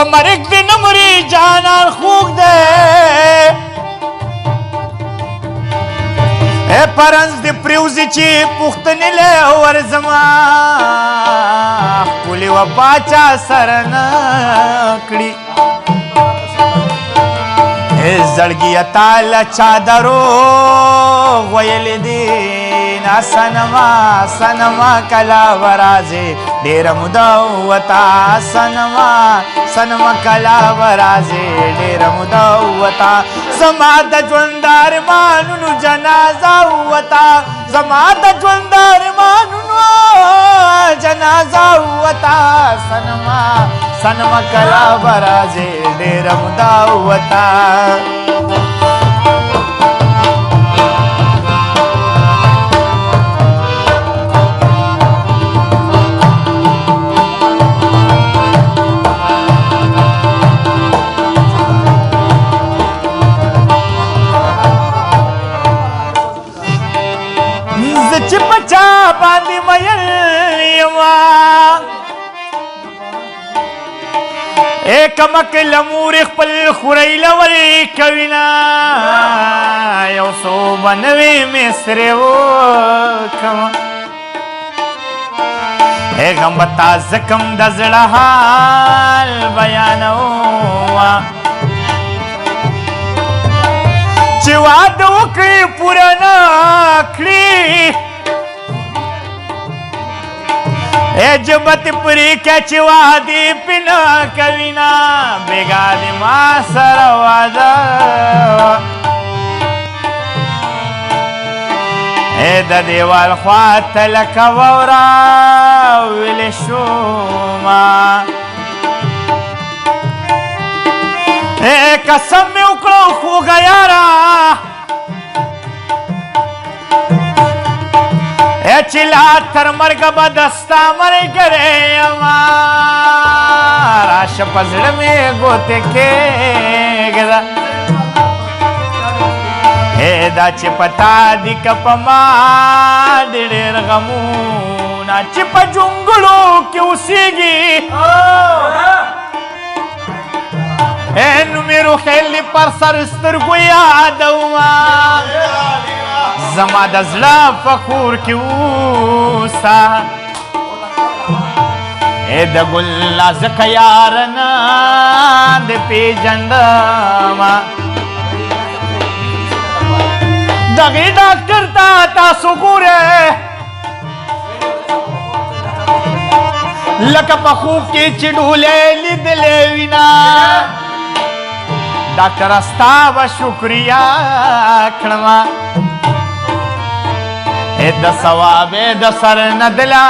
په مرګ دې نه مري جانان خوږ دی پرنس دې پرېوځي چې پوښتنې له ورځما ښکلې وفا چا سره نه کړي زړګیه تاله چا دروغ ویلې دي نه صنما صنما کله به راځې ډېره موده ووته صنما کله به راځې ډېره موده ووته زما د ژوند ارمانونو جنازه ووته زما د ژوند ارمانونو جنازه ووته صنما کله به راځې ډېره موده ووته چې په چا باندې مین یما کمک لمور خپل خورۍ لورې کوینه یو څو به نوې مصرې وکړمه غم به تازه کم د زړه حال بیانومه چې واده وکړي پوره نه کړي جبت پری که چې وادي پنا کوینا بیګا دې ما سره واده د دیوال خواته لکه واوره ویلې شومه قسم مې وکړو خوږه یاره چې لا تر مرګه به دستا ملګری یمه راشه په زړه مې ګوتې کېږده دا چې په تا دي که په ما دي ډېر غمونه چې په جونګړو کې اوسېږي نو مې روخیل پر سر سترګو یادومه زما د زړه په کور کې اوسه د ګل نازکه یار نه دې پېژندمه دغې ډاکټر ته تاسو ګورئ لکه په خوب کې چې ډولۍ لیدلې وینه ډاکټره ستا به شکریا کړمه د ثواب د سر نه دلا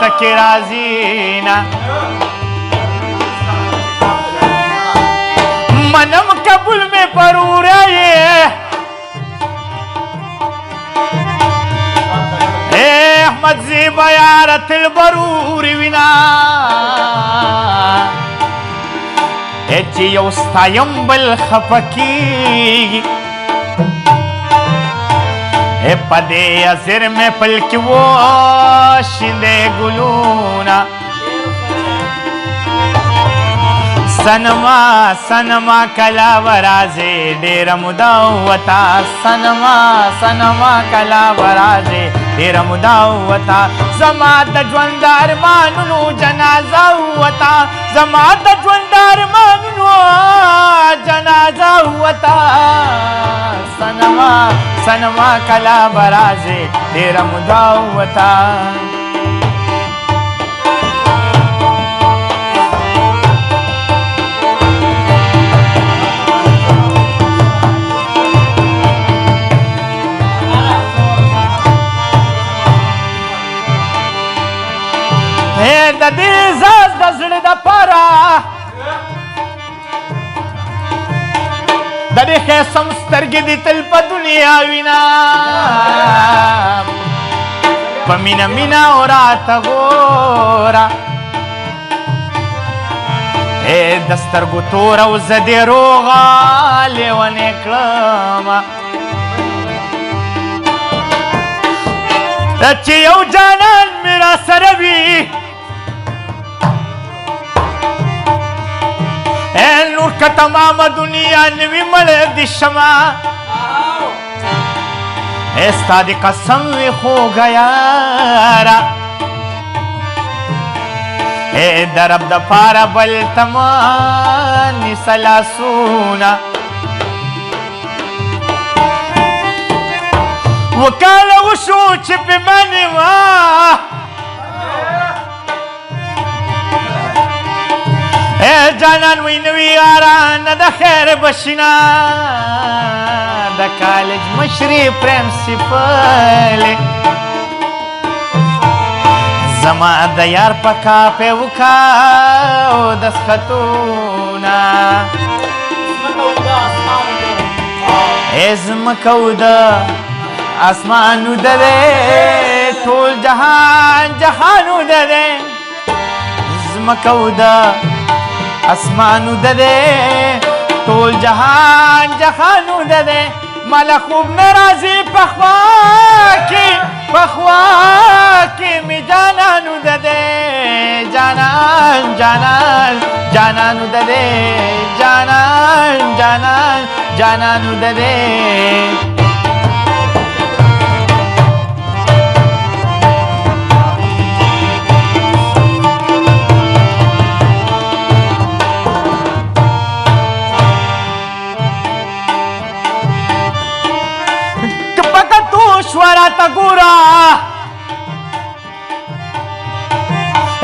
تکې راځي نه منم قبول مې پروره احمد زیبا یاره تل بروري وینا چې یو ستایم بل خفه کېږي پدې اثر مې پلکې وشیندې ګلونه صنما کله به راځې ډېره موده ووته صنما کله به راځې ډېره موده ووته زما د ژوند ارمانونو جنازه ووته زما د ژوند ارمانونو جنازه ووته صنما کله به راځې ډېره موده ووته د دې زاز د زړه دپاره د دې ښایسم سترګې دې تل په دنیا وینا په مینه مینه او راته ګوره د سترګو توره او زه دې روغه لیونې کړمه چې یو جانان مې را سره وي اے نور کا تمام دنیا نوی مړ دي شمه اے ستا د قسم وي خوږه یاره اے درب د پاره بل تماني سلاسونه وکاله وشو چې په باندې وه اے جانان وی نوی یاران د خیر بشنا د کالج مشري پرنسپل زما د یار په کاپه وکاو د سختونه ازمکو د اسمانو د ټول جهان جهانو د زمکو د اسمانو د ټول جهان جهانو د مالا خوب ناراضي پخوا کې می جانانو د جانان جانان جانانو د جانان جانان جانانو د شوراتا ګورا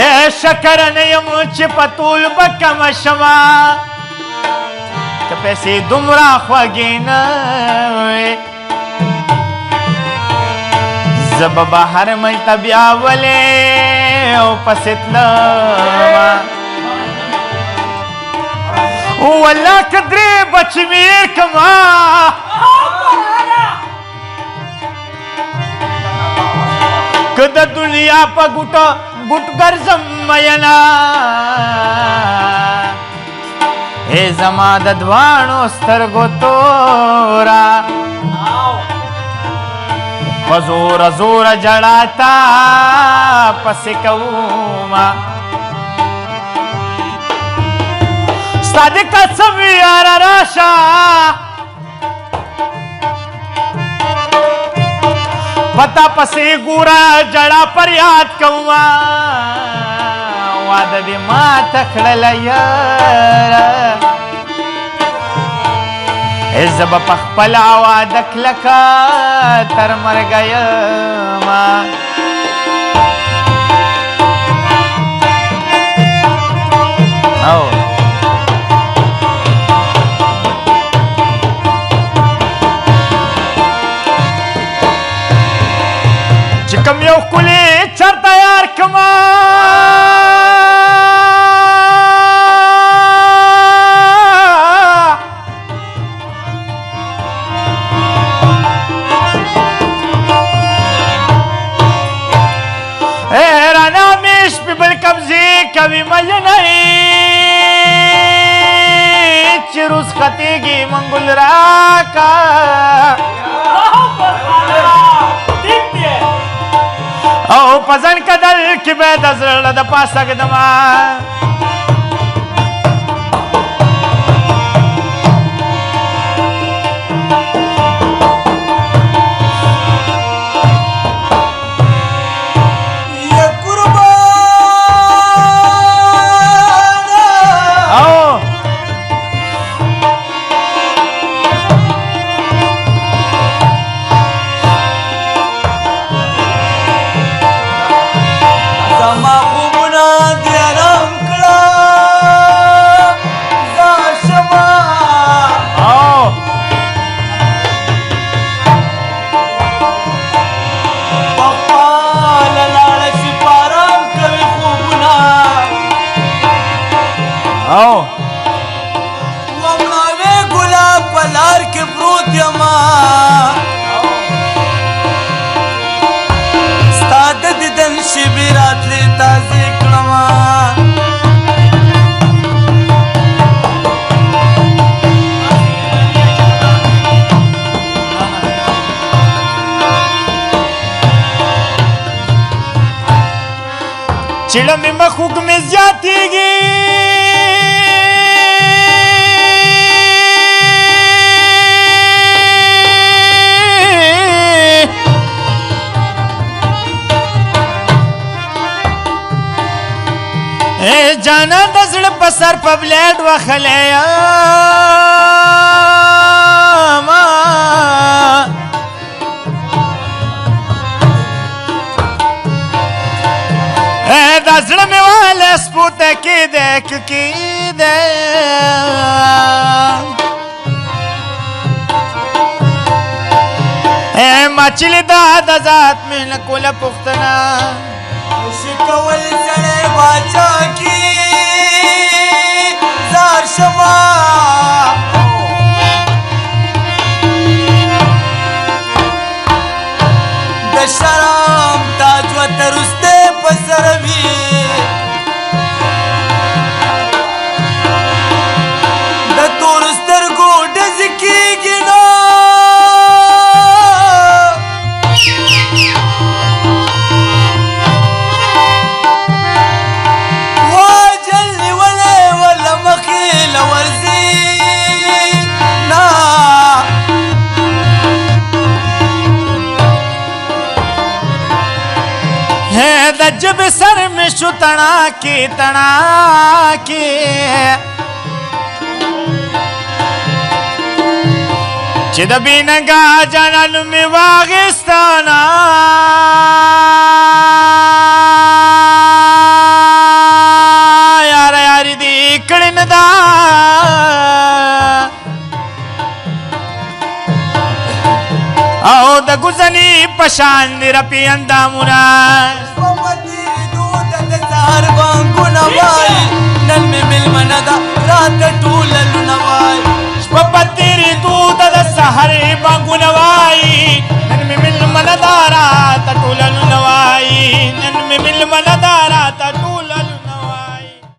اے شکر نه یم چې پتول بکم شما که پیسې دومره خوږې نه وې زه به بهر ملته بیا ولې او پسې تلمه والله که درې بچې مې یې کړمه که د دنیا په ګوټه ګوټ ګرځم مینا ای زما د دواړو سترګو تورا په زوره زوره ژړا تا پسې کومه ستا د قسم یاره راشه پتا پسې ګوره جړه پر یاد کومه واده دې ماته کړله یاره زه به په خپله واده کلکه تر مرګه یمه کم یو کلی چرته یار کما اے رانا میش پی بل قبضی کبھی مجنئی چروس خطیگی منگل راکا او پزن کدل کی به د زړه د پاسه ږدمه चिड़ में मखूक में ज्यादतीगी جانا د زړه په سر په بلیډ وخلی یما دا زړه مې والی سپوته کېدی که کېدی ما چې لیده د ذات مې نه کوله پوښتنه نشي کول سړی باچا کې زار شما د شرم تاج ورته رستی په سر وي د تورو سترګو ډزې کېږي نو د جبې سر مې شو تڼاکې تڼاکې چې د بېننګا جانانو مې واخیستانه یاره یاري دې کړې نه ده او د ګوزنې په شان دې رپي اندامونه سهار بانګونه وایي نن مې مېلمنه ده راته ټوله لونه وایي شپه په تېرېدو ده د سهار بانګونه وایي